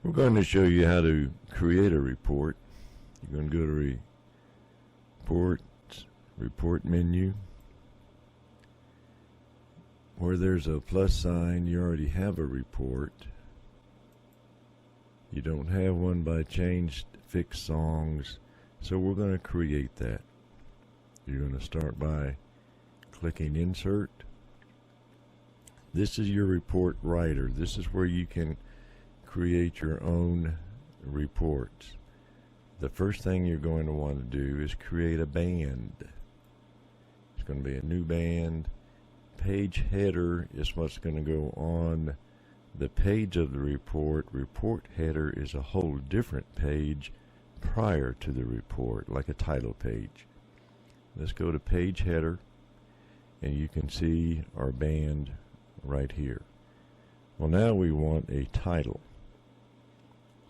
We're going to show you how to create a report. You're going to go to report menu. Where there's a plus sign, you already have a report. You don't have one by changed fixed songs, so we're going to create that. You're going to start by clicking insert. This is your report writer. This is where you can create your own reports. The first thing you're going to want to do is create a band. It's going to be a new band. Page header is what's going to go on the page of the report. Report header is a whole different page prior to the report, like a title page. Let's go to page header, and you can see our band right here. Well, now we want a title.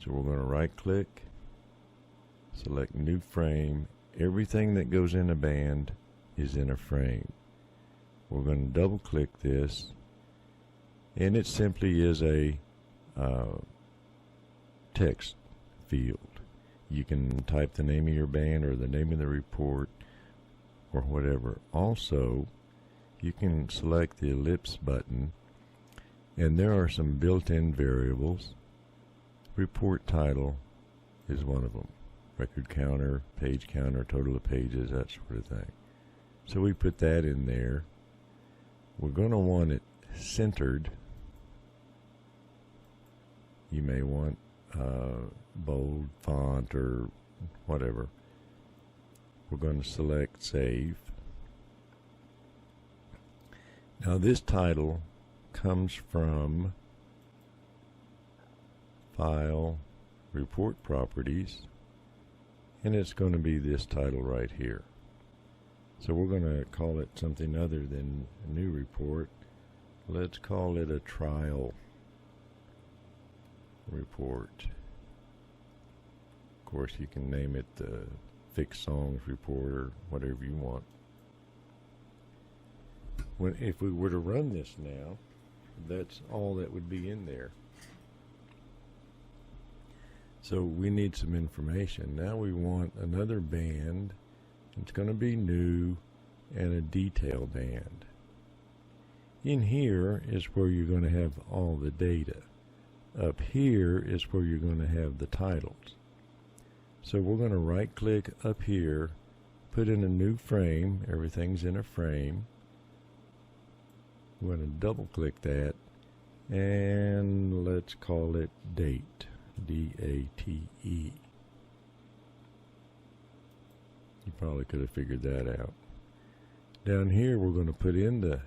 So we're going to right click, select new frame. Everything that goes in a band is in a frame. We're going to double click this, and it simply is a text field. You can type the name of your band or the name of the report or whatever. Also, you can select the ellipse button, and there are some built-in variables. Report title is one of them. Record counter, page counter, total of pages, that sort of thing. So we put that in there. We're going to want it centered. You may want bold font or whatever. We're going to select save. Now this title comes from File, Report Properties, and it's going to be this title right here. So we're going to call it something other than a new report. Let's call it a trial report. Of course, you can name it the fixed songs report or whatever you want. If we were to run this now, that's all that would be in there. So we need some information. Now we want another band. It's going to be new and a detail band. In here is where you're going to have all the data. Up here is where you're going to have the titles. So we're going to right click up here, put in a new frame. Everything's in a frame. We're going to double click that, and let's call it date, D-A-T-E. You probably could have figured that out. Down here we're going to put in the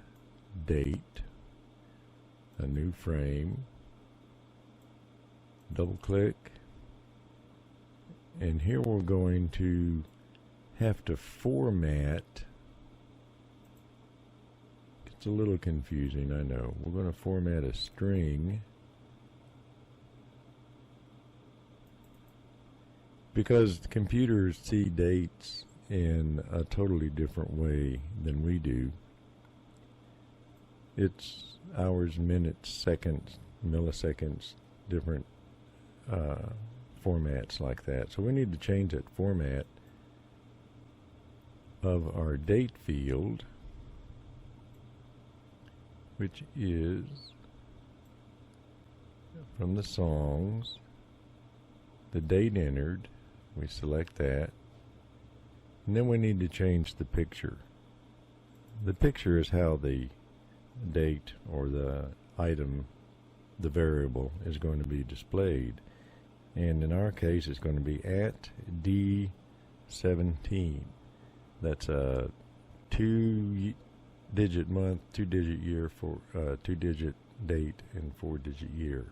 date, a new frame, double click, and here we're going to have to format. It's a little confusing, I know. We're going to format a string because computers see dates in a totally different way than we do. It's hours, minutes, seconds, milliseconds, different formats like that. So we need to change that format of our date field, which is from the songs, the date entered. We select that, and then we need to change the picture. The picture is how the date or the item, the variable, is going to be displayed, and in our case it's going to be at D17. That's a 2-digit month, 2-digit year, for 2-digit date, and 4-digit year.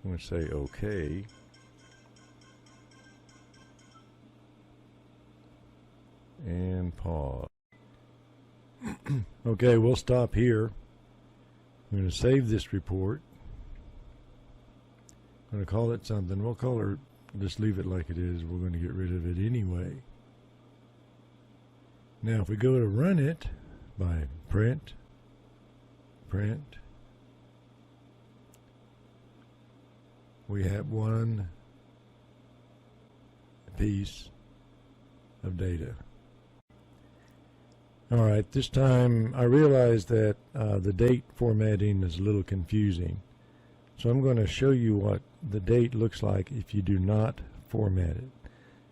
I'm going to say OK. And pause. Okay, we'll stop here. I'm going to save this report. I'm going to call it something. We'll call her, just leave it like it is. We're going to get rid of it anyway. Now, if we go to run it by print, we have one piece of data. Alright, this time I realize that the date formatting is a little confusing. So I'm going to show you what the date looks like if you do not format it.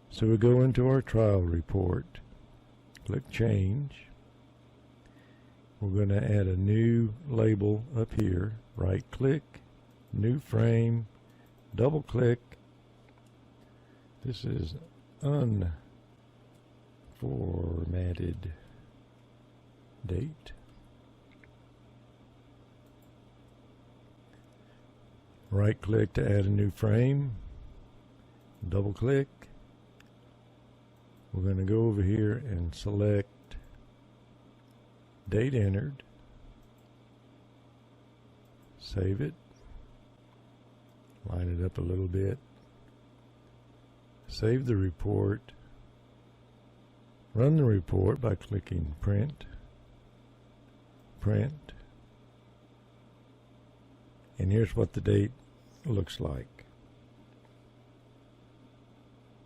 So we go into our trial report, click Change. We're going to add a new label up here, right click, New Frame, double click. This is unformatted date. Right click to add a new frame, double click. We're going to go over here and select date entered, save it, line it up a little bit, save the report, run the report by clicking print, and here's what the date looks like.